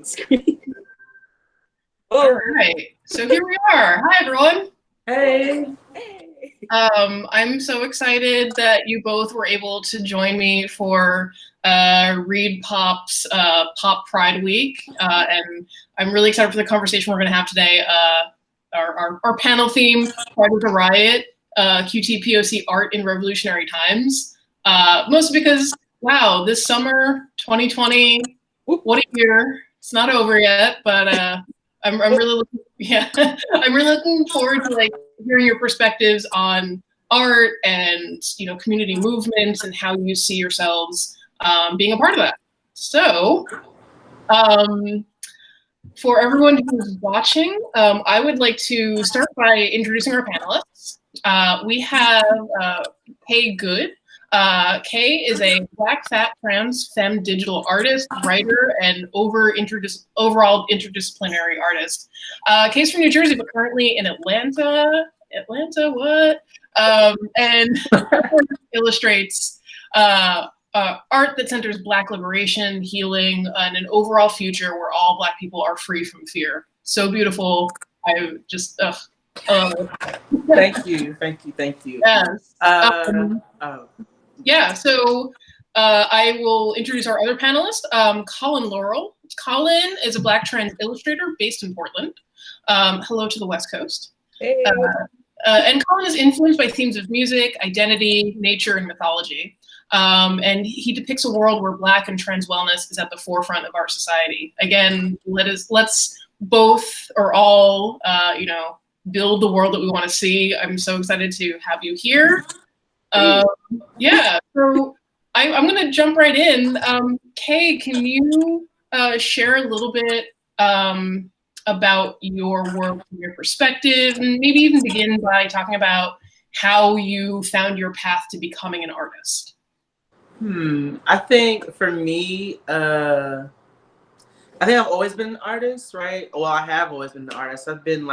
screen. All right, so here we are. Hi, everyone. Hey. I'm so excited that you both were able to join me for Read Pop's Pop Pride Week, and I'm really excited for the conversation we're going to have today. Our panel theme, Pride is a Riot, QTPOC Art in Revolutionary Times. Mostly because, wow, this summer, 2020, what a year. It's not over yet, but I'm really looking forward to hearing your perspectives on art and community movements and how you see yourselves being a part of that. So, for everyone who's watching, I would like to start by introducing our panelists. We have Kae Goode. Kae is a Black, fat, trans, femme digital artist, writer, and overall interdisciplinary artist. Kae's from New Jersey, but currently in Atlanta, and illustrates art that centers Black liberation, healing, and an overall future where all Black people are free from fear. So beautiful. I just, Thank you. Yes. Yeah, so I will introduce our other panelist, Colin Laurel. Colin is a Black trans illustrator based in Portland. Hello to the West Coast. Hey. And Colin is influenced by themes of music, identity, nature, and mythology. And he depicts a world where Black and trans wellness is at the forefront of our society. Again, let's both or all, build the world that we want to see. I'm so excited to have you here. Yeah, so I'm going to jump right in. Kae, can you share a little bit about your work from your perspective, and maybe even begin by talking about how you found your path to becoming an artist? I think for me, I think I've always been an artist, right? Well, I have always been an artist. I've been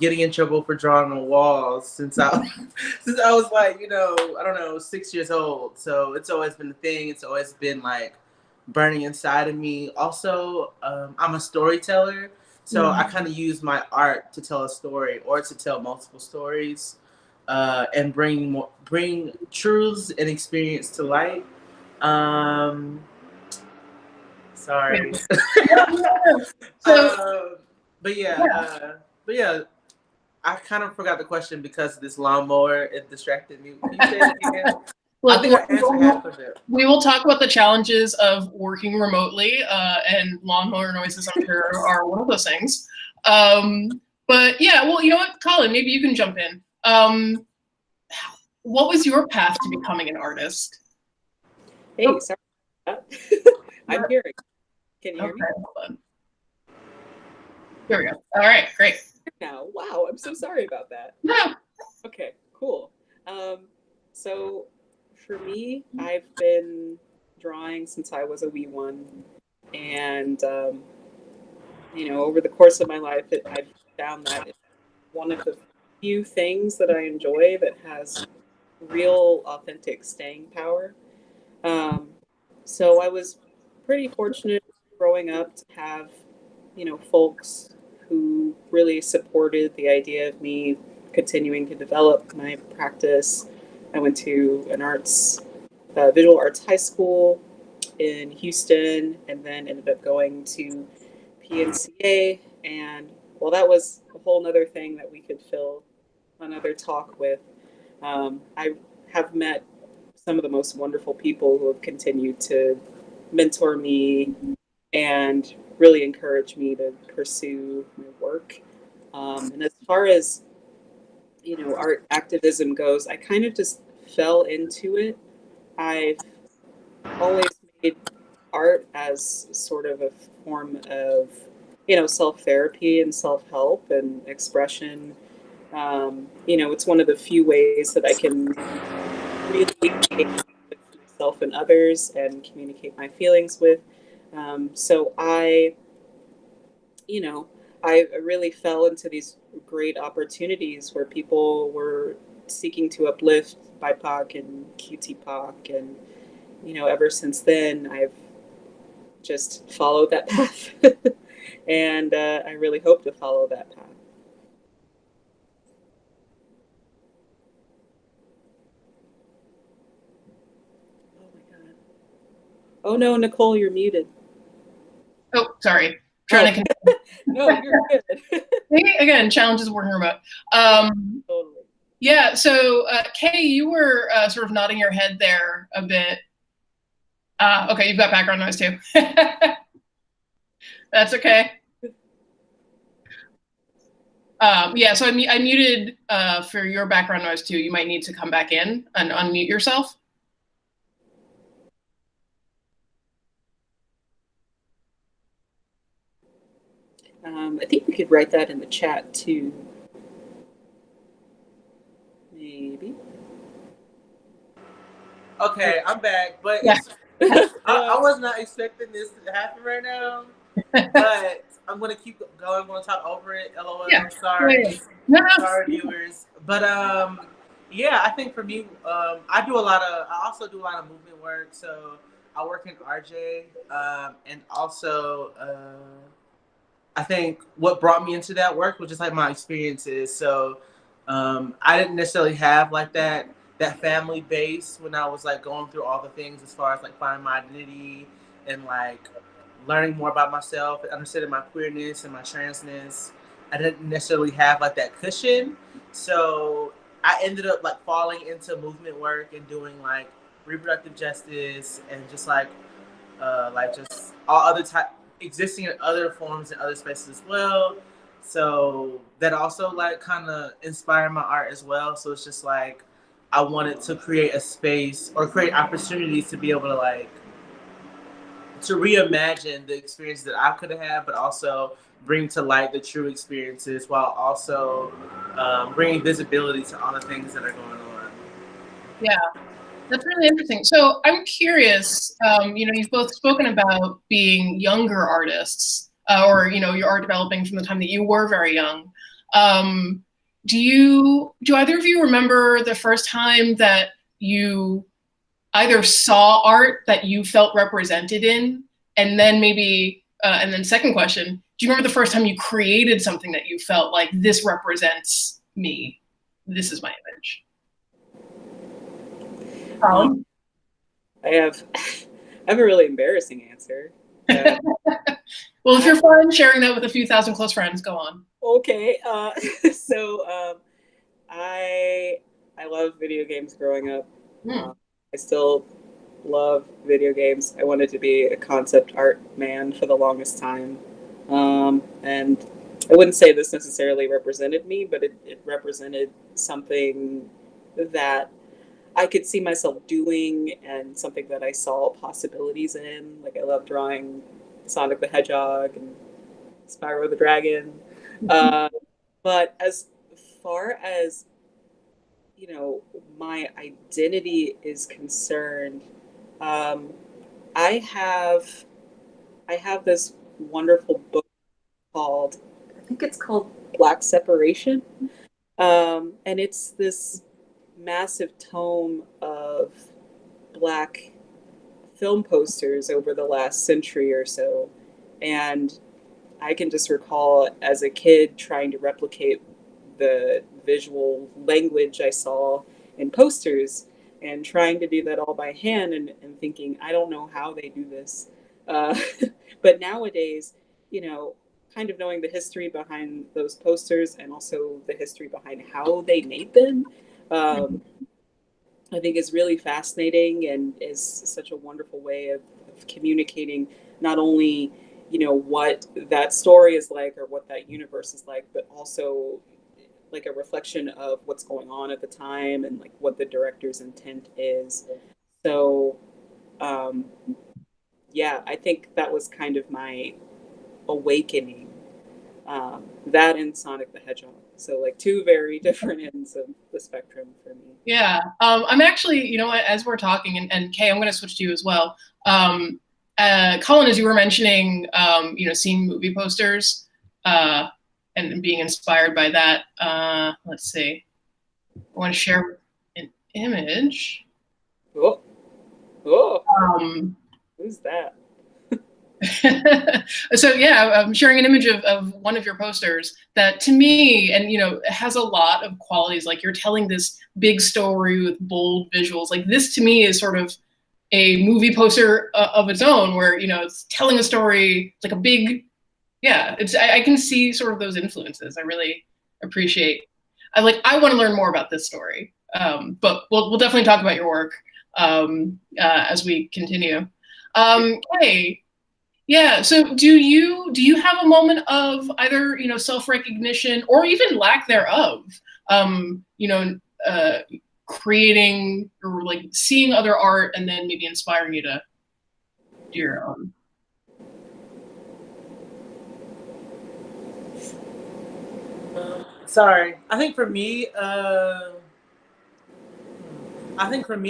getting in trouble for drawing on walls since I was 6 years old. So it's always been a thing. It's always been burning inside of me. Also, I'm a storyteller. So I kind of use my art to tell a story or to tell multiple stories and bring truths and experience to light. Sorry. But yeah, I kind of forgot the question because of this lawnmower. It distracted me. Can you say it again? I think I answered half of it. We will talk about the challenges of working remotely, and lawnmower noises, I'm sure, are one of those things. But yeah, well, you know what, Colin, maybe you can jump in. What was your path to becoming an artist? Hey, sorry. I'm hearing. Can you hear me? Hold on. There we go. All right, great. Now, wow, I'm so sorry about that. No. Okay, cool. So for me, I've been drawing since I was a wee one, and over the course of my life, I've found that it's one of the few things that I enjoy that has real, authentic staying power. So I was pretty fortunate growing up to have, folks who really supported the idea of me continuing to develop my practice. I went to an visual arts high school in Houston, and then ended up going to PNCA. And well, that was a whole nother thing that we could fill another talk with. I have met some of the most wonderful people who have continued to mentor me and really encourage me to pursue my work. And as far as, art activism goes, I kind of just fell into it. I've always made art as sort of a form of, self-therapy and self-help and expression. It's one of the few ways that I can really engage with myself and others and communicate my feelings with. So I really fell into these great opportunities where people were seeking to uplift BIPOC and QTPOC. And, ever since then, I've just followed that path. And I really hope to follow that path. Oh my God. Oh no, Nicole, you're muted. Oh, sorry. Trying to No, you're good. Again, challenges of working remote. Totally. Yeah, so Kae, you were sort of nodding your head there a bit. Okay, you've got background noise too. That's okay. Yeah, so I muted for your background noise too. You might need to come back in and unmute yourself. I think we could write that in the chat too. Maybe. Okay, I'm back, but yeah. I was not expecting this to happen right now. But I'm gonna keep going. I'm gonna talk over it. LOL. Yeah. Sorry, no. Sorry, viewers. But yeah, I think for me, I also do a lot of movement work. So I work in RJ, and also I think what brought me into that work was just like my experiences. So I didn't necessarily have like that family base when I was like going through all the things as far as like finding my identity and like learning more about myself and understanding my queerness and my transness. I didn't necessarily have like that cushion. So I ended up like falling into movement work and doing like reproductive justice and just like just all other type existing in other forms and other spaces as well. So that also like kind of inspired my art as well. So it's just like I wanted to create a space or create opportunities to be able to like to reimagine the experience that I could have had, but also bring to light the true experiences while also bringing visibility to all the things that are going on. Yeah. That's really interesting. So I'm curious, you've both spoken about being younger artists or, your art developing from the time that you were very young. Do either of you remember the first time that you either saw art that you felt represented in, and then maybe, and then second question, do you remember the first time you created something that you felt like this represents me? This is my image. Colin? I have a really embarrassing answer. Well, if you're fine sharing that with a few thousand close friends, go on. Okay. So I loved video games growing up. I still love video games. I wanted to be a concept art man for the longest time. And I wouldn't say this necessarily represented me, but it represented something that I could see myself doing and something that I saw possibilities in. Like I love drawing Sonic the Hedgehog and Spyro the Dragon. But as far as, my identity is concerned, I have this wonderful book called, I think it's called Black Separation. And it's this massive tome of Black film posters over the last century or so. And I can just recall as a kid trying to replicate the visual language I saw in posters and trying to do that all by hand and thinking, I don't know how they do this. But nowadays, kind of knowing the history behind those posters and also the history behind how they made them, I think is really fascinating and is such a wonderful way of communicating not only, what that story is like or what that universe is like, but also like a reflection of what's going on at the time and like what the director's intent is. So, yeah, I think that was kind of my awakening. That and Sonic the Hedgehog. So like two very different ends of the spectrum for me. Yeah, I'm actually, as we're talking, and Kae, I'm going to switch to you as well. Colin, as you were mentioning, seeing movie posters and being inspired by that. Let's see. I want to share an image. Oh, who's that? So yeah, I'm sharing an image of one of your posters that to me, and has a lot of qualities. Like you're telling this big story with bold visuals. Like this to me is sort of a movie poster of its own, where it's telling a story. It's like a big, yeah. I can see sort of those influences. I really appreciate. I want to learn more about this story. But we'll definitely talk about your work as we continue. Kae, yeah. So do you have a moment of either self-recognition or even lack thereof? Creating or like seeing other art and then maybe inspiring you to do your own. Sorry. I think for me,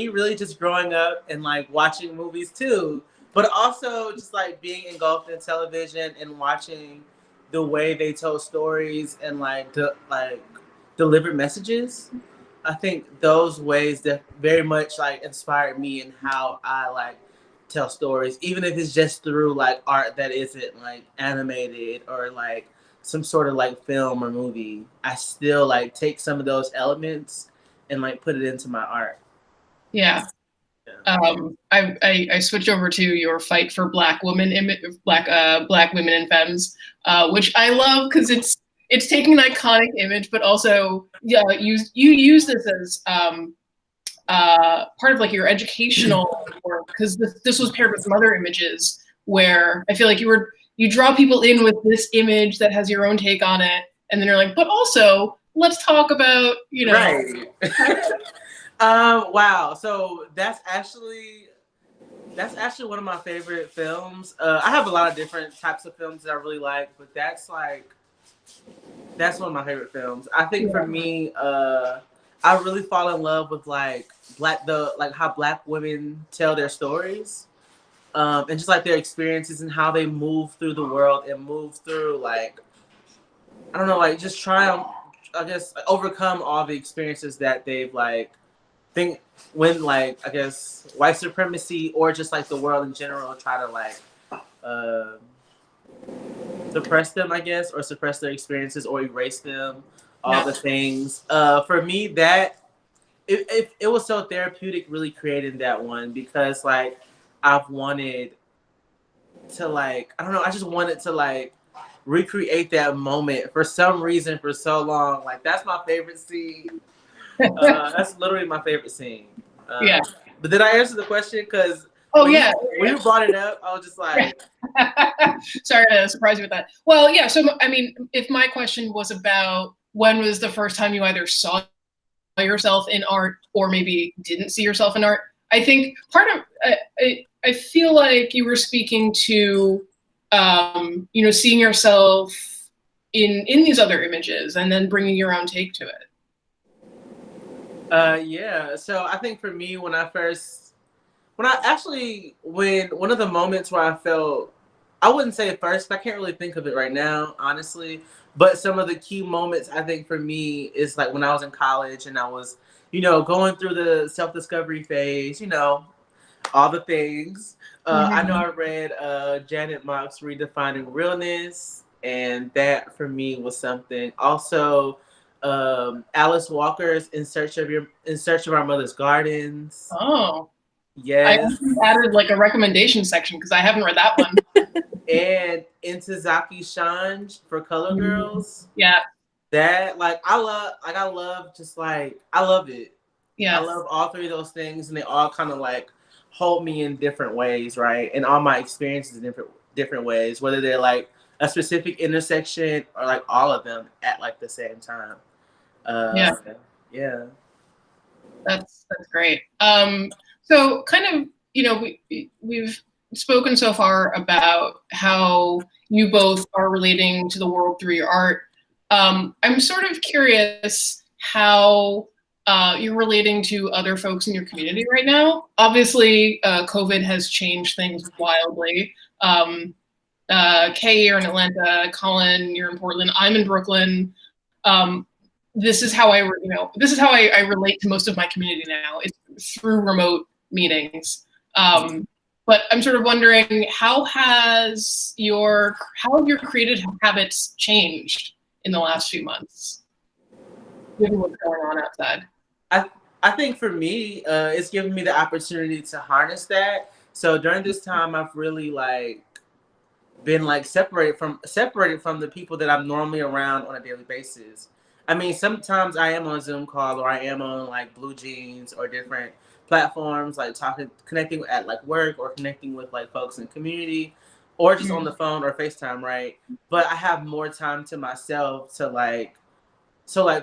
really just growing up and like watching movies too, but also just like being engulfed in television and watching the way they tell stories and deliver messages. I think those ways that very much like inspired me in how I like tell stories, even if it's just through like art that isn't like animated or like some sort of like film or movie. I still like take some of those elements and like put it into my art. Yeah. I switched over to your fight for Black women, Black women and femmes, which I love because it's taking an iconic image, but also you use this as part of like your educational work, because this was paired with some other images where I feel like you draw people in with this image that has your own take on it, and then you're like, but also let's talk about Right. Wow. So that's actually one of my favorite films. I have a lot of different types of films that I really like, but that's one of my favorite films. I think for me, I really fall in love with like how Black women tell their stories, and just like their experiences and how they move through the world and move through like, I don't know, like just try and I guess overcome all the experiences that they've like think when like I guess white supremacy or just like the world in general try to like suppress them, I guess, or suppress their experiences or erase them, all the things. For me, that it was so therapeutic really creating that one, because like I've wanted to like, I don't know, I just wanted to like recreate that moment for some reason for so long. Like that's my favorite scene. That's literally my favorite scene. Yeah. But did I answer the question? Because when you brought it up, I was just like, sorry to surprise you with that. Well, yeah. So I mean, if my question was about when was the first time you either saw yourself in art or maybe didn't see yourself in art, I think part of I feel like you were speaking to seeing yourself in these other images and then bringing your own take to it. Yeah. So I think for me, when one of the moments where I felt, I wouldn't say at first, I can't really think of it right now, honestly, but some of the key moments I think for me is like when I was in college and I was, going through the self-discovery phase, all the things. I know I read Janet Mock's Redefining Realness, and that for me was something. Also, Alice Walker's In Search of Our Mother's Gardens. Oh, yes. I added like a recommendation section because I haven't read that one. And Intozaki Shange for Color Girls. Yeah. That I love it. Yeah. I love all three of those things, and they all kind of like hold me in different ways, right? And all my experiences in different ways, whether they're like a specific intersection or like all of them at like the same time. Yeah. That's great. So kind of, we've spoken so far about how you both are relating to the world through your art. I'm sort of curious how you're relating to other folks in your community right now. Obviously, COVID has changed things wildly. Kae, you're in Atlanta. Colin, you're in Portland. I'm in Brooklyn. This is how I relate to most of my community now. It's through remote meetings. But I'm sort of wondering, how have your creative habits changed in the last few months, given what's going on outside? I think for me, it's given me the opportunity to harness that. So during this time, I've really been separated from the people that I'm normally around on a daily basis. I mean, sometimes I am on a Zoom call, or I am on Blue Jeans or different platforms, connecting at work, or connecting with folks in the community, or just on the phone or FaceTime, right? But I have more time to myself to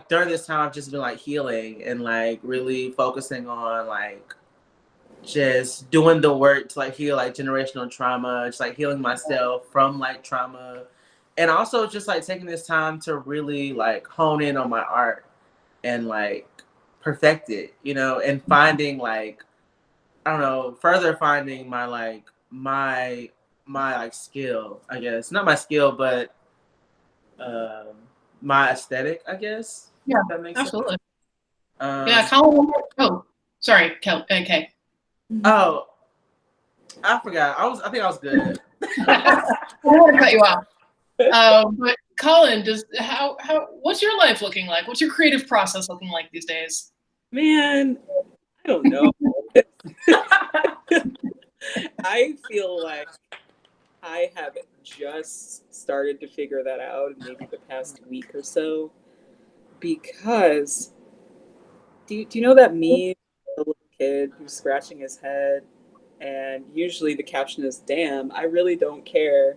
during this time I've just been healing and really focusing on just doing the work to heal generational trauma, just healing myself from trauma, and also just taking this time to really hone in on my art and perfect it, and finding I don't know, further finding my skill, I guess, not my skill, but um my aesthetic, I guess. Yeah, if that makes absolutely. sense. Yeah, Colin. Oh, sorry, Kae. Oh, I forgot. I think I was good. I don't want to cut you off. But Colin, what's your life looking like? What's your creative process looking like these days? Man, I don't know. I feel like I have just started to figure that out in maybe the past week or so. Because do you know that meme, the little kid who's scratching his head, and usually the caption is "Damn, I really don't care,"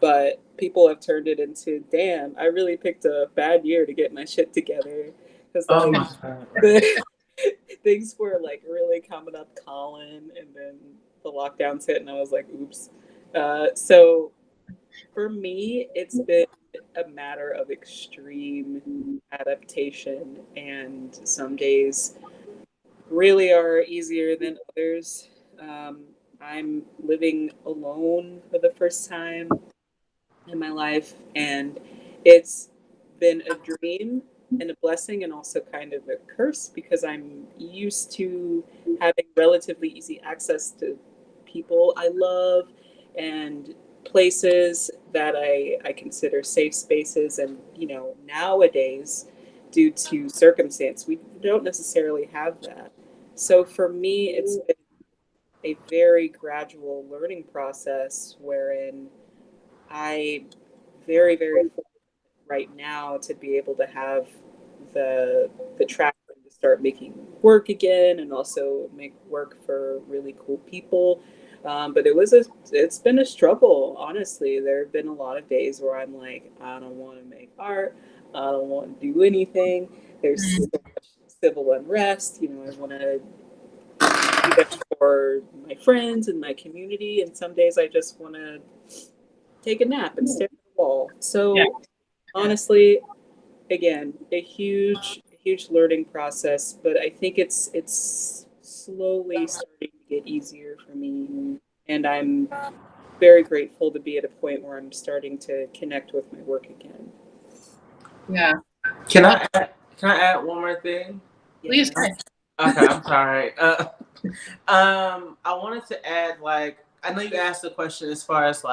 but people have turned it into "Damn, I really picked a bad year to get my shit together," because Oh my God. things were really coming up Colin, and then the lockdowns hit, and I was like, "Oops." So for me, it's been a matter of extreme adaptation, and some days really are easier than others. Um, I'm living alone for the first time in my life, and it's been a dream and a blessing, and also kind of a curse, because I'm used to having relatively easy access to people I love and places that I consider safe spaces. And nowadays, due to circumstance, we don't necessarily have that. So for me, it's been a very gradual learning process, wherein I very, very fortunate right now to be able to have the track to start making work again, and also make work for really cool people. But it's been a struggle, honestly. There have been a lot of days where I'm like, I don't want to make art, I don't want to do anything. There's so much civil unrest. I want to do that for my friends and my community, and some days I just want to take a nap and stare at the wall. So Yeah. honestly, again, a huge learning process, but I think it's slowly starting to get easier for me, and I'm very grateful to be at a point where I'm starting to connect with my work again. Yeah. Can I add one more thing? Please. Okay, I'm sorry. I wanted to add, I know you asked the question as far as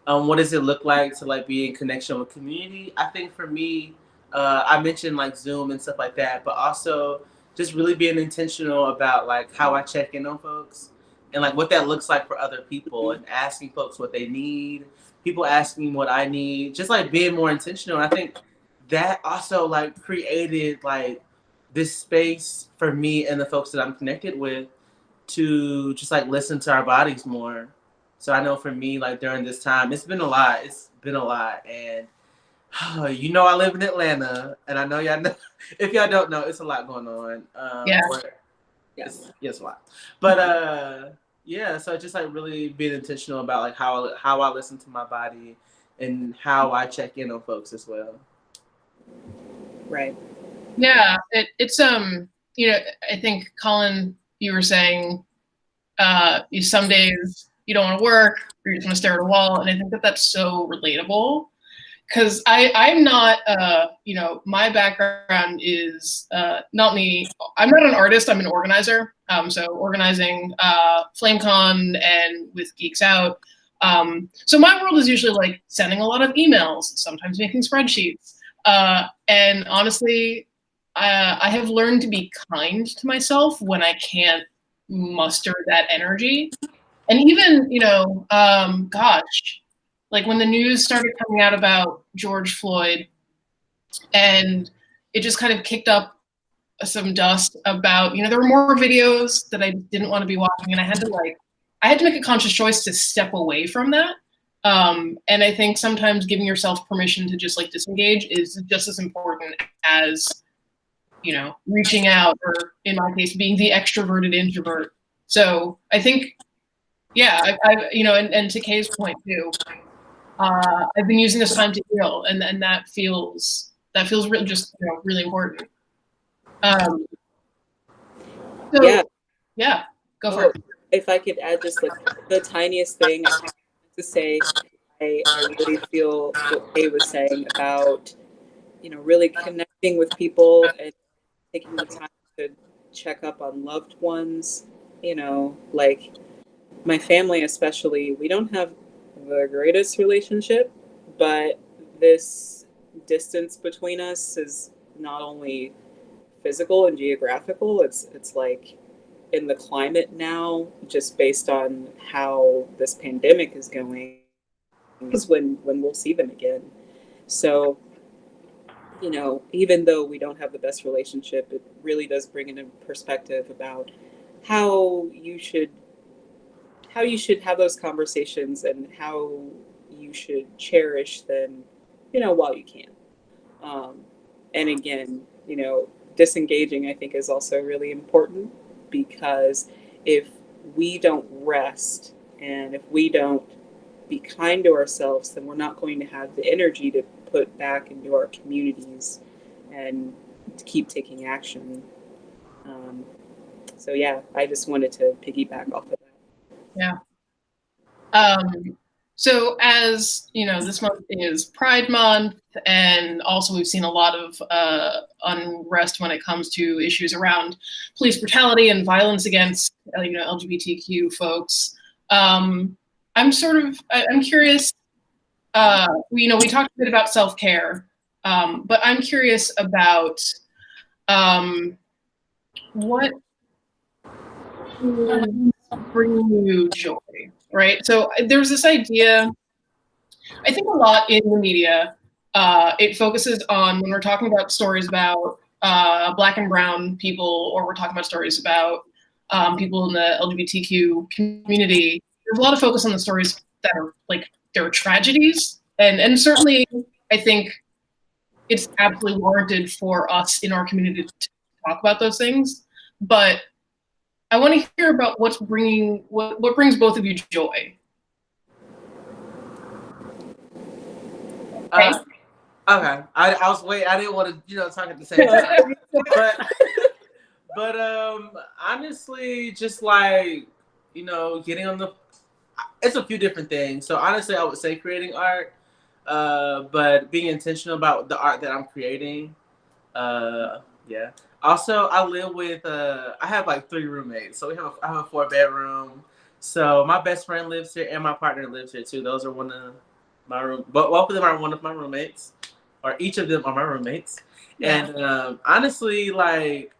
what does it look like to be in connection with community. I think for me, I mentioned Zoom and stuff like that, but also just really being intentional about how I check in on folks, and what that looks like for other people, and asking folks what they need, people asking what I need, just being more intentional. And I think that also created this space for me and the folks that I'm connected with to just listen to our bodies more. So I know for me, during this time, it's been a lot. It's been a lot. And I live in Atlanta, and I know y'all know, if y'all don't know, it's a lot going on. Yeah. Yes, a lot. But yeah, so just really being intentional about how I listen to my body and how I check in on folks as well. Right. Yeah, it's I think, Colin, you were saying some days you don't want to work, or you just want to stare at a wall, and I think that's so relatable. because I'm not, you know, my background is not me. I'm not an artist. I'm an organizer. So organizing FlameCon and with Geeks Out. So my world is usually like sending a lot of emails, sometimes making spreadsheets. And honestly, I have learned to be kind to myself when I can't muster that energy. And even, you know, gosh, like when the news started coming out about George Floyd, and it just kind of kicked up some dust about, you know, there were more videos that I didn't want to be watching, and I had to make a conscious choice to step away from that. And I think sometimes giving yourself permission to just like disengage is just as important as, you know, reaching out, or in my case, being the extroverted introvert. So I think, yeah, I you know, and to Kae's point too, I've been using this time to heal, and that feels really just, you know, really important. So, yeah, go for it. If I could add just like the tiniest thing to say, I really feel what Kae was saying about, you know, really connecting with people and taking the time to check up on loved ones. You know, like my family especially, we don't have the greatest relationship, but this distance between us is not only physical and geographical, it's like in the climate now, just based on how this pandemic is going, is when we'll see them again. So, you know, even though we don't have the best relationship, it really does bring in a perspective about how you should have those conversations and how you should cherish them, you know, while you can. And again, you know, disengaging, I think, is also really important, because if we don't rest and if we don't be kind to ourselves, then we're not going to have the energy to put back into our communities and to keep taking action. So yeah, I just wanted to piggyback off of that. Yeah. So as you know, this month is Pride Month, and also we've seen a lot of unrest when it comes to issues around police brutality and violence against you know, LGBTQ folks. I'm curious. You know, we talked a bit about self-care, but I'm curious about what brings you joy, right? So there's this idea, I think a lot in the media, it focuses on, when we're talking about stories about Black and brown people, or we're talking about stories about people in the LGBTQ community, there's a lot of focus on the stories that are like, there are tragedies. And certainly I think it's absolutely warranted for us in our community to talk about those things. But I want to hear about what brings both of you joy. Okay. I was waiting. I didn't want to, you know, talk at the same time. but honestly, just like, you know, getting on the, it's a few different things. So honestly, I would say creating art, but being intentional about the art that I'm creating. Yeah. Also, I live with, I have like 3 roommates. So I have a 4-bedroom. So my best friend lives here and my partner lives here too. Those are one of my room, but both of them are one of my roommates, or each of them are my roommates. Yeah. And honestly, like,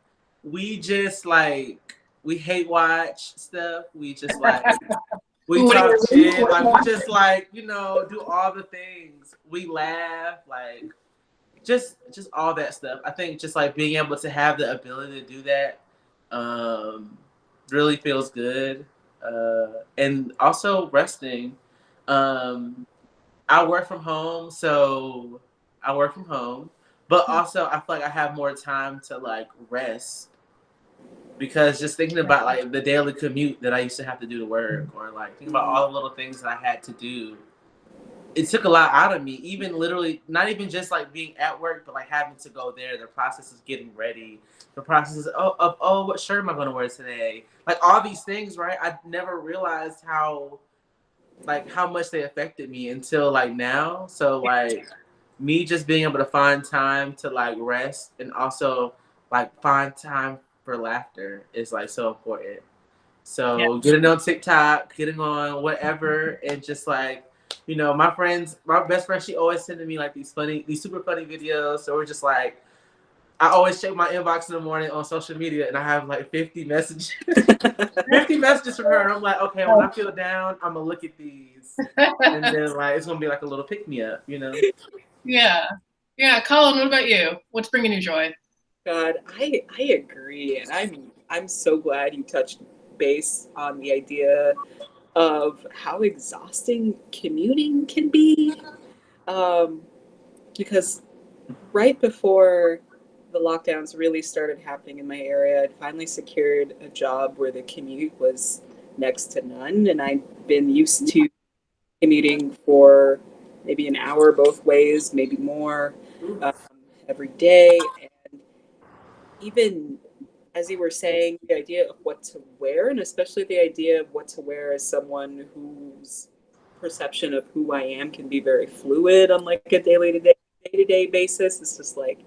we just like, we hate watch stuff. We just like, we talk shit. Like, we just like, you know, do all the things. We laugh, like, just all that stuff. I think just like being able to have the ability to do that really feels good. And also resting. I work from home, but also I feel like I have more time to like rest, because just thinking about like the daily commute that I used to have to do to work, or like thinking about all the little things that I had to do, it took a lot out of me. Even literally, not even just like being at work, but like having to go there, the process of getting ready, the process of what shirt am I going to wear today, like all these things, right? I never realized how much they affected me until like now. So like me just being able to find time to like rest and also like find time for laughter is like so important. So getting on TikTok, getting on whatever, and just like, you know, my best friend, she always sending me like these super funny videos. So we're just like, I always check my inbox in the morning on social media, and I have like 50 messages, 50 messages from her. And I'm like, okay, when I feel down, I'm gonna look at these, and then like it's gonna be like a little pick me up, you know? Yeah. Colin, what about you? What's bringing you joy? God, I agree, and I'm so glad you touched base on the idea of how exhausting commuting can be, because right before the lockdowns really started happening in my area, I'd finally secured a job where the commute was next to none, and I'd been used to commuting for maybe an hour both ways, maybe more, um, every day. And even as you were saying, the idea of what to wear, and especially the idea of what to wear as someone whose perception of who I am can be very fluid on like a day-to-day basis. It's just like,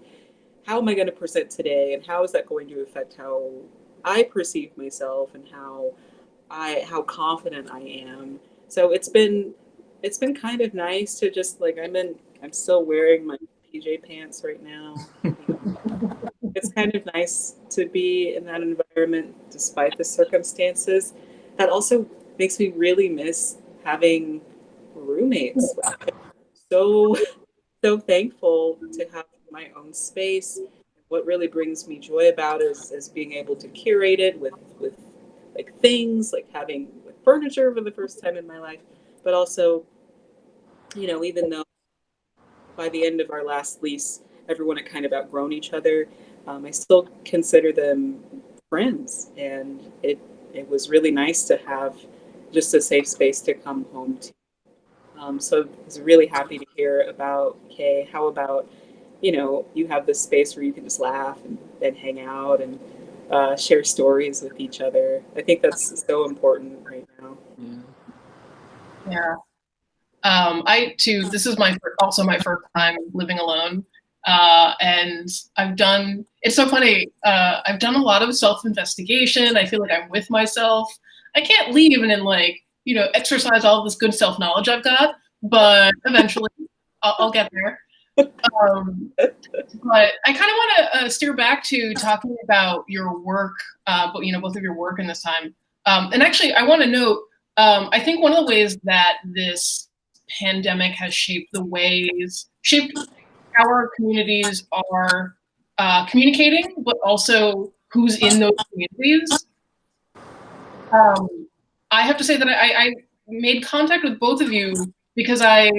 how am I going to present today, and how is that going to affect how I perceive myself and how confident I am. So it's been kind of nice to just like I'm still wearing my PJ pants right now. It's kind of nice to be in that environment despite the circumstances. That also makes me really miss having roommates. So so thankful to have my own space. What really brings me joy about is being able to curate it with like things, like having like furniture for the first time in my life, but also, even though by the end of our last lease, everyone had kind of outgrown each other, I still consider them friends, and it was really nice to have just a safe space to come home to. So I was really happy to hear about Kae. How about, you have this space where you can just laugh and hang out and share stories with each other. I think that's so important right now. Yeah. I too, this is also my first time living alone. And it's so funny. I've done a lot of self-investigation. I feel like I'm with myself. I can't leave and then exercise all this good self-knowledge I've got, but eventually I'll get there. But I kind of want to steer back to talking about your work, but both of your work in this time. And actually, I want to note, I think one of the ways that this pandemic has shaped how our communities are communicating, but also who's in those communities. I have to say that I made contact with both of you because I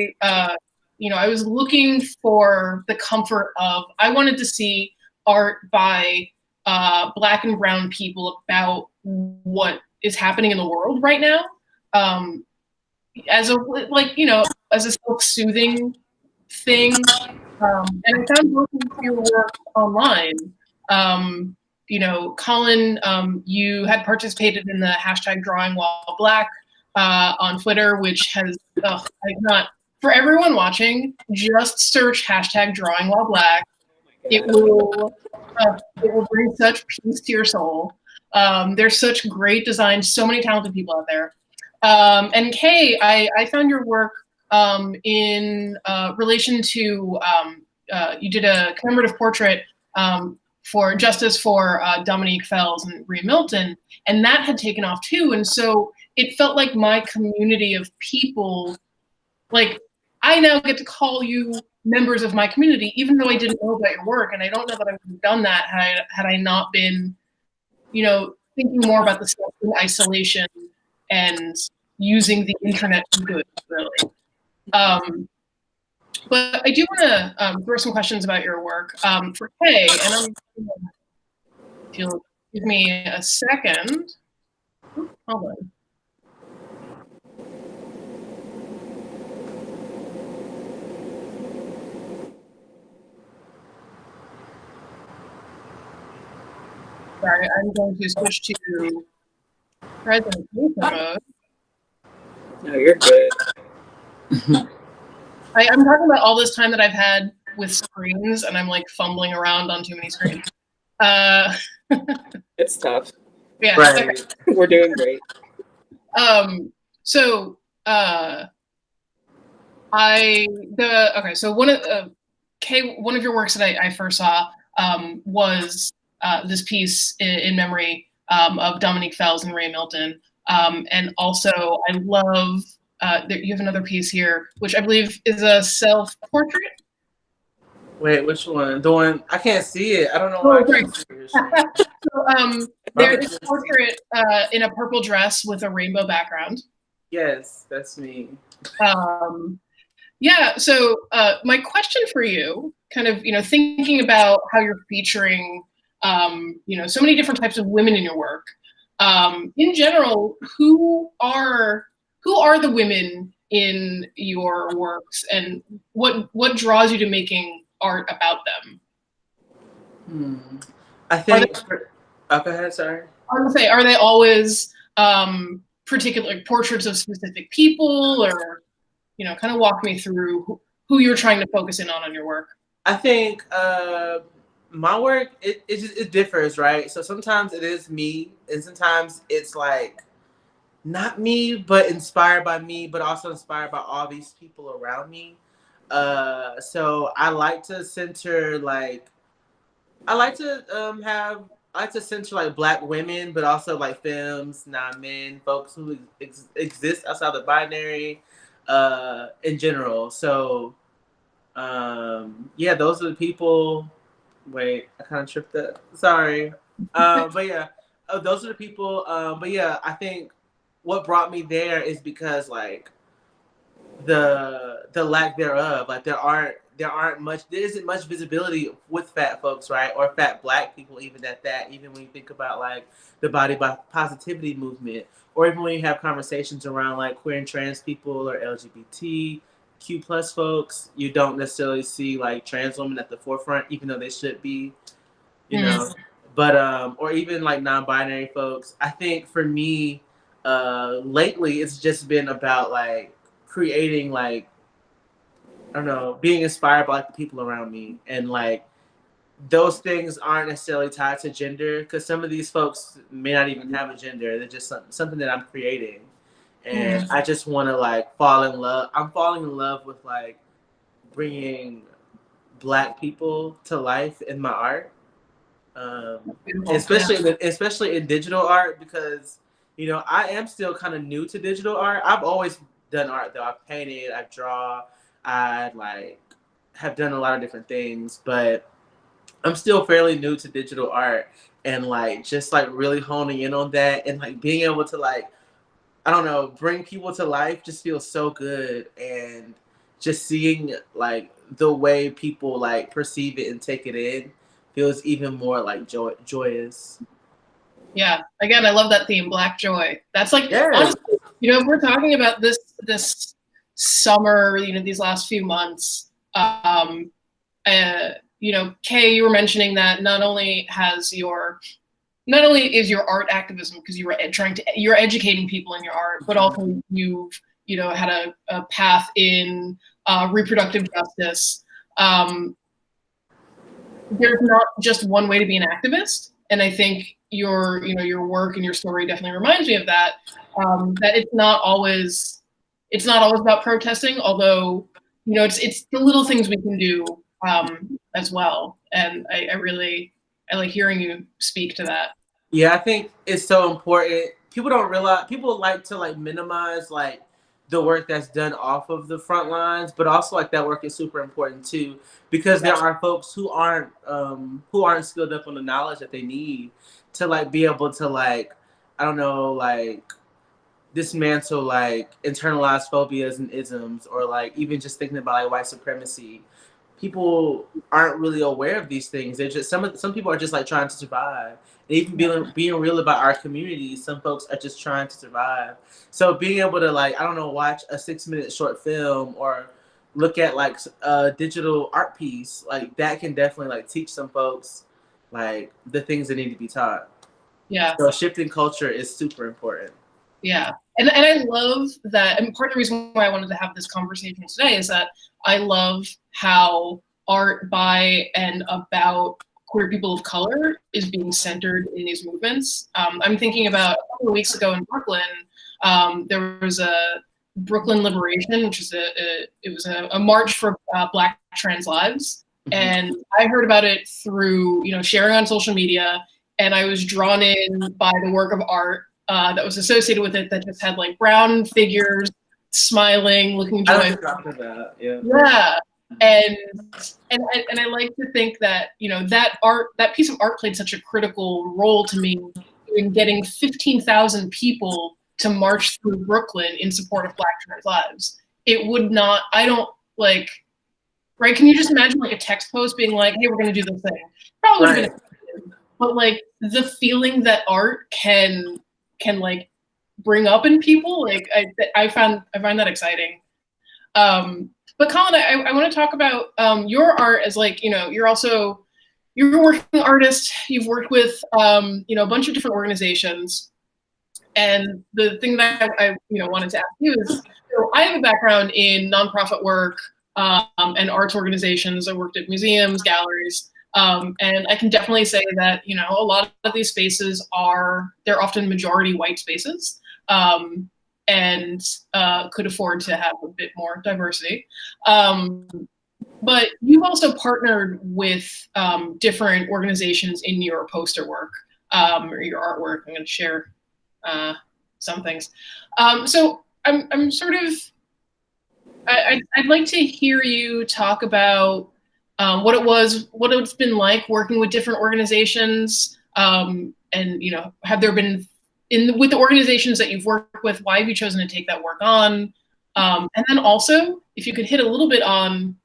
was looking for the comfort of, I wanted to see art by Black and brown people about what is happening in the world right now. As a self-soothing thing. And I found both of your work online. Colin, you had participated in the hashtag Drawing While Black on Twitter, which has, for everyone watching, just search hashtag Drawing While Black. It will bring such peace to your soul. There's such great design, so many talented people out there. And Kae, I found your work in relation to, you did a commemorative portrait for justice for Dominique Fells and Rhea Milton, and that had taken off too. And so it felt like my community of people, like I now get to call you members of my community, even though I didn't know about your work. And I don't know that I would have done that had I not been, thinking more about the self in isolation and using the internet for good, really. But I do want to throw some questions about your work for Kae, and if you'll give me a second. Hold on. Sorry, I'm going to switch to presentation mode. No, you're good. I'm talking about all this time that I've had with screens, and I'm like fumbling around on too many screens. It's tough. Yeah. Right. Okay. We're doing great. So so one of your works that I first saw was this piece in memory of Dominique Fells and Ray Milton, and also I love that you have another piece here, which I believe is a self-portrait. Wait, which one? The one I can't see it. I don't know why I can't see it. So there is a portrait in a purple dress with a rainbow background. Yes, that's me. Yeah, so my question for you, kind of, thinking about how you're featuring, so many different types of women in your work. In general, who are the women in your works, and what draws you to making art about them? I think. Oh, go ahead. Sorry. I was gonna say, are they always particular portraits of specific people, or kind of walk me through who you're trying to focus in on your work? I think my work it differs, right? So sometimes it is me, and sometimes it's like not me, but inspired by me, but also inspired by all these people around me. So I like to center like Black women, but also like femmes, non-men, folks who exist outside the binary, in general. So, yeah, those are the people. Wait, I kind of tripped up. Sorry. But yeah, those are the people. But yeah, I think what brought me there is because like the lack thereof, like there isn't much visibility with fat folks, right, or fat Black people, even even when you think about like the body positivity movement, or even when you have conversations around like queer and trans people or LGBTQ plus folks, you don't necessarily see like trans women at the forefront, even though they should be, you know. But or even like non-binary folks. I think for me, lately it's just been about like creating like, I don't know, being inspired by like the people around me, and like those things aren't necessarily tied to gender, because some of these folks may not even have a gender. They're just something that I'm creating, and I just want to like fall in love. I'm falling in love with like bringing Black people to life in my art, especially in digital art, because I am still kind of new to digital art. I've always done art though. I've painted, I draw, I like have done a lot of different things, but I'm still fairly new to digital art, and like just like really honing in on that, and like being able to like, I don't know, bring people to life just feels so good. And just seeing like the way people like perceive it and take it in feels even more like joyous. Yeah, again, I love that theme, Black joy. That's like, honestly, if we're talking about this summer, these last few months, Kae, you were mentioning that not only is your art activism, because you're educating people in your art, but also you've had a path in reproductive justice. There's not just one way to be an activist, and I think your work and your story definitely reminds me of that. That it's not always about protesting, although it's the little things we can do as well. And I like hearing you speak to that. Yeah, I think it's so important. People don't realize, people like to like minimize like the work that's done off of the front lines, but also like that work is super important too, because there are folks who aren't skilled up on the knowledge that they need to like be able to like, I don't know, like dismantle like internalized phobias and isms, or like even just thinking about like white supremacy. People aren't really aware of these things. They're just some people are just like trying to survive. And even being real about our communities, some folks are just trying to survive. So being able to like, I don't know, watch a 6-minute short film or look at like a digital art piece, like that can definitely like teach some folks like the things that need to be taught. Yeah. So shifting culture is super important. Yeah. And I love that. And part of the reason why I wanted to have this conversation today is that I love how art by and about queer people of color is being centered in these movements. I'm thinking about a couple of weeks ago in Brooklyn, there was a Brooklyn Liberation, which is a march for Black trans lives. And I heard about it through, sharing on social media, and I was drawn in by the work of art that was associated with it that just had like brown figures smiling, looking joyful. Yeah. And I like to think that, that piece of art played such a critical role to me in getting 15,000 people to march through Brooklyn in support of Black trans lives. It would not, I don't like, right? Can you just imagine like a text post being like, hey, we're going to do this thing? Probably would have been effective. But like the feeling that art can like bring up in people, like I find that exciting. But Colin, I want to talk about your art as like, you're a working artist. You've worked with, a bunch of different organizations. And the thing that I wanted to ask you is, I have a background in nonprofit work and arts organizations. I worked at museums, galleries, and I can definitely say that, a lot of these spaces they're often majority white spaces. And could afford to have a bit more diversity. But you've also partnered with different organizations in your poster work or your artwork. I'm going to share some things. So I'm sort of, I'd like to hear you talk about what it's been like working with different organizations, and have there been with the organizations that you've worked with, why have you chosen to take that work on? And then also, if you could hit a little bit on,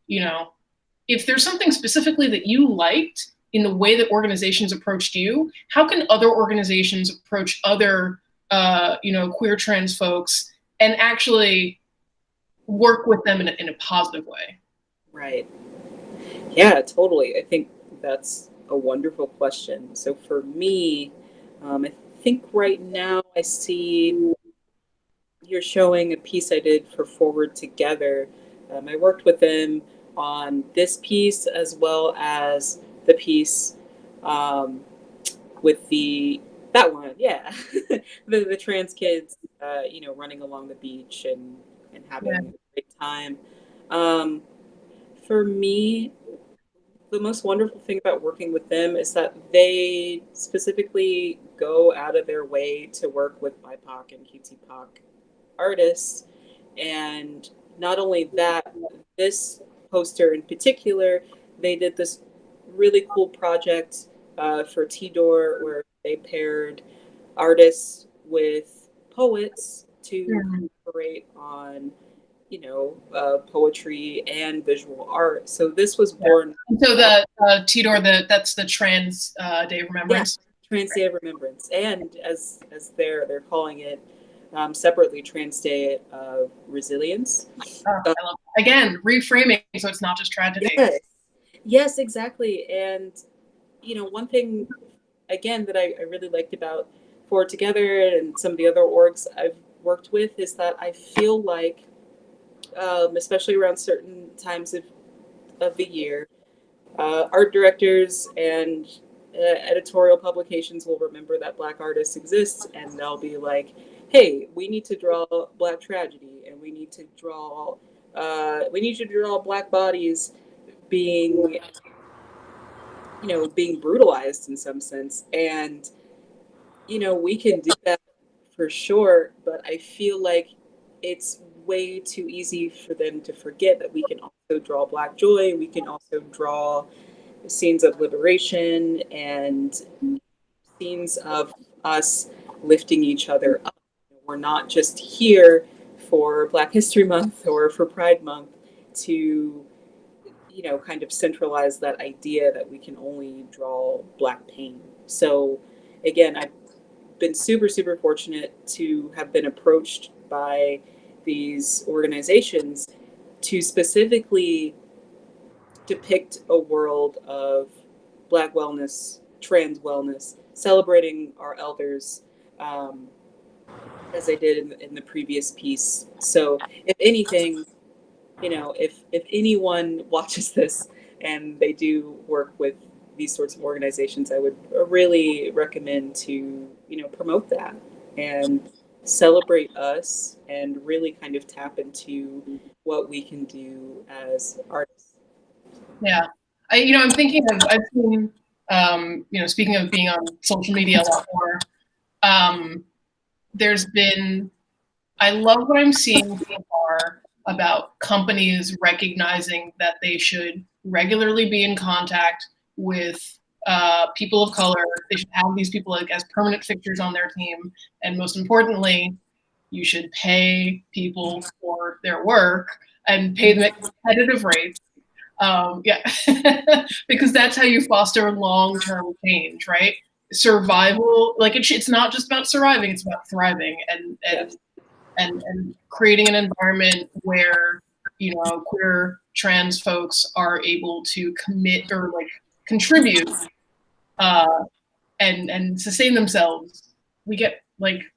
if there's something specifically that you liked in the way that organizations approached you, how can other organizations approach other, queer trans folks and actually work with them in a positive way? Right. Yeah, totally. I think that's a wonderful question. So for me, I think right now I see you're showing a piece I did for Forward Together. I worked with them on this piece as well as the piece with that one, yeah, the trans kids, running along the beach and having a great time. For me, the most wonderful thing about working with them is that they specifically go out of their way to work with BIPOC and QTPOC artists. And not only that, this poster in particular, they did this really cool project for T-Door where they paired artists with poets to collaborate on poetry and visual art. So this was born. So the T-Door, that's the Trans Day of Remembrance. Yeah, Trans Day of Remembrance, and as they're calling it separately, Trans Day of Resilience. Again, reframing, so it's not just tragedy. Yes, exactly. And one thing again that I really liked about Forward Together and some of the other orgs I've worked with is that I feel like, especially around certain times of the year, art directors and editorial publications will remember that Black artists exist, and they'll be like, hey, we need to draw Black tragedy, and we need to draw Black bodies being brutalized in some sense. And we can do that for sure, but I feel like it's way too easy for them to forget that we can also draw Black joy. We can also draw scenes of liberation and scenes of us lifting each other up. We're not just here for Black History Month or for Pride Month to kind of centralize that idea that we can only draw Black pain. So again, I've been super, super fortunate to have been approached by these organizations to specifically depict a world of Black wellness, trans wellness, celebrating our elders, as I did in the previous piece. So if anything, you know, if anyone watches this and they do work with these sorts of organizations, I would really recommend to, you know, promote that and celebrate us and really kind of tap into what we can do as artists. Yeah. I'm thinking of, I've seen, speaking of being on social media a lot more, I love what I'm seeing so far about companies recognizing that they should regularly be in contact with people of color. They should have these people as permanent fixtures on their team. And most importantly, you should pay people for their work and pay them at competitive rates. Because that's how you foster long-term change, right? Survival, like it's not just about surviving, it's about thriving and creating an environment where, queer trans folks are able to commit or contribute and sustain themselves. We get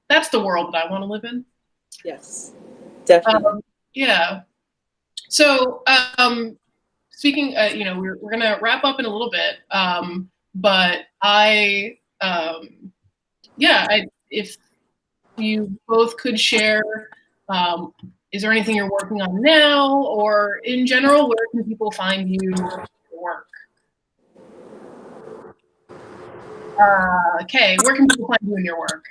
that's the world that I want to live in. Yes, definitely. Yeah. So speaking, we're gonna wrap up in a little bit, but if you both could share, is there anything you're working on now, or in general, where can people find you work? Kae, where can people find you in your work?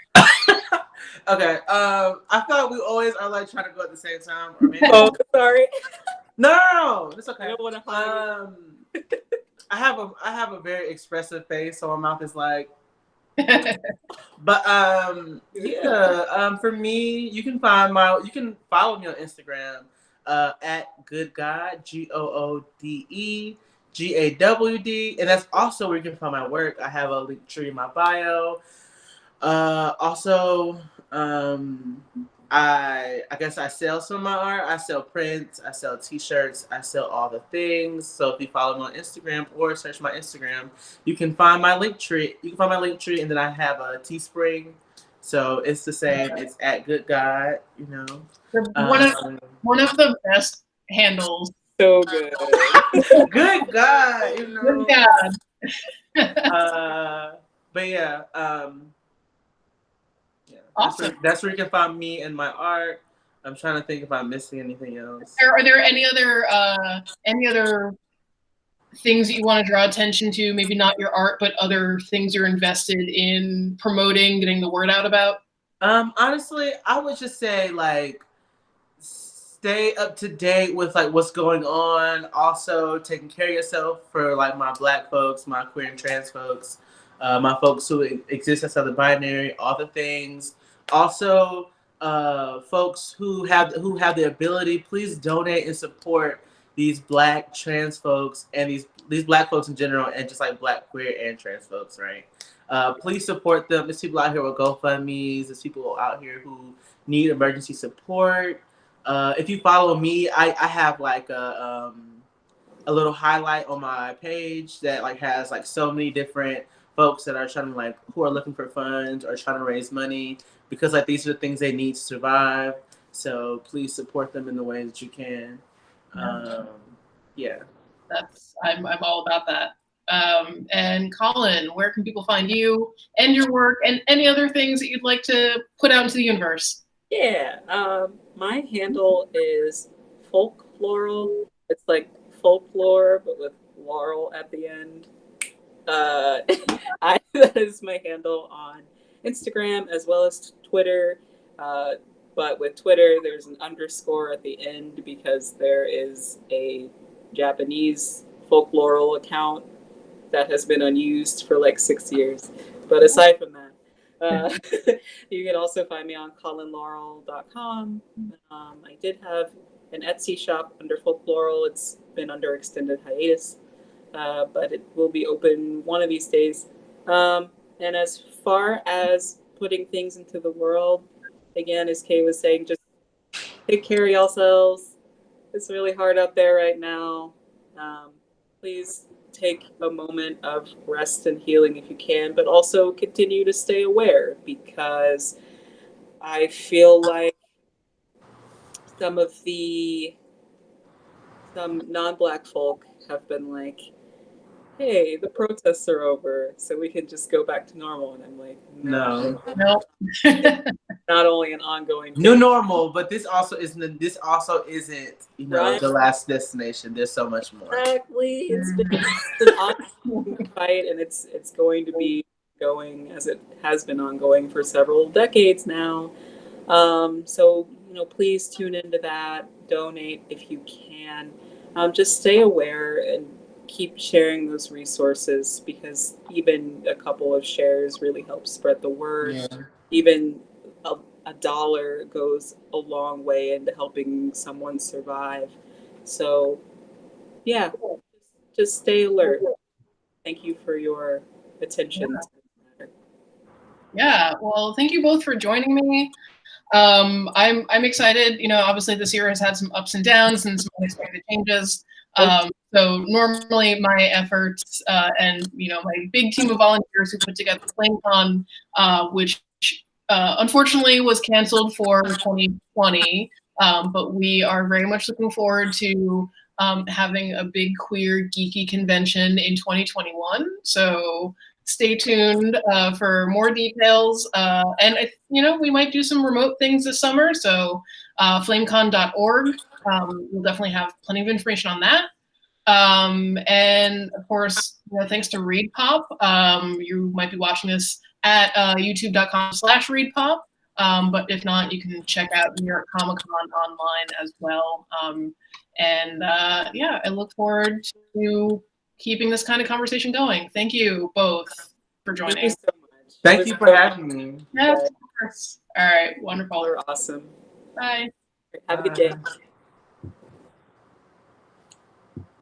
Okay. I thought we always are trying to go at the same time. Or maybe sorry. No, it's okay. I don't want to hide. I have a very expressive face, so my mouth is But for me, you can follow me on Instagram at GoodeGawd, GOODEGAWD, and that's also where you can find my work. I have a link tree in my bio. Also, I guess I sell some of my art. I sell prints, I sell t-shirts, I sell all the things. So if you follow me on Instagram or search my Instagram, you can find my link tree. And then I have a Teespring. So it's the same. It's at GoodeGawd, One of the best handles. So good. Good God, Good God. But yeah, awesome. That's where you can find me and my art. I'm trying to think if I'm missing anything else. Are there any other things that you want to draw attention to? Maybe not your art, but other things you're invested in promoting, getting the word out about? Honestly, I would just say stay up to date with what's going on. Also, taking care of yourself for my Black folks, my queer and trans folks, my folks who exist outside the binary, all the things. Also, folks who have the ability, please donate and support these Black trans folks and these Black folks in general, and just Black queer and trans folks, right? Please support them. There's people out here with GoFundMe's. There's people out here who need emergency support. If you follow me, I have a little highlight on my page that has so many different folks that are trying to who are looking for funds or trying to raise money, because these are the things they need to survive. So please support them in the way that you can. Yeah. I'm all about that. And Colin, where can people find you and your work and any other things that you'd like to put out into the universe? Yeah, my handle is folklore. It's like folklore, but with Laurel at the end. That is my handle on Instagram as well as Twitter. But with Twitter, there's an underscore at the end because there is a Japanese folkloral account that has been unused for 6 years. But aside from that, you can also find me on colinlaurel.com. I did have an Etsy shop under Folkloral. It's been under extended hiatus, but it will be open one of these days. And as far as putting things into the world, again, as Kae was saying, just take care of yourselves. It's really hard out there right now. Please take a moment of rest and healing if you can, but also continue to stay aware, because I feel like some of the some non-Black folk have been like, hey, the protests are over, so we can just go back to normal. And I'm like, no. No. Not only an ongoing new thing. normal, but this also isn't, you know, Right. the last destination. There's so much more. Exactly. It's an ongoing fight, and it's going to be going as it has been ongoing for several decades now. So, you know, please tune into that, donate if you can. Just stay aware and keep sharing those resources, because even a couple of shares really help spread the word. Yeah. Even a dollar goes a long way into helping someone survive. So, yeah, just stay alert. Thank you for your attention. Yeah, well, thank you both for joining me. I'm excited. You know, obviously this year has had some ups and downs and some unexpected changes. So normally my efforts and you know my big team of volunteers who put together FlameCon, which unfortunately was canceled for 2020, but we are very much looking forward to having a big queer geeky convention in 2021. So stay tuned for more details. And, you know, we might do some remote things this summer. So flamecon.org, we'll definitely have plenty of information on that. And of course, you know, thanks to ReadPop, you might be watching this at youtube.com/ReadPop. But if not, you can check out New York Comic Con online as well. Yeah, I look forward to keeping this kind of conversation going. Thank you both for joining. Thank you so much. Thank you for having me. Yes, of course. All right, wonderful. You're awesome. Bye. Have a good day.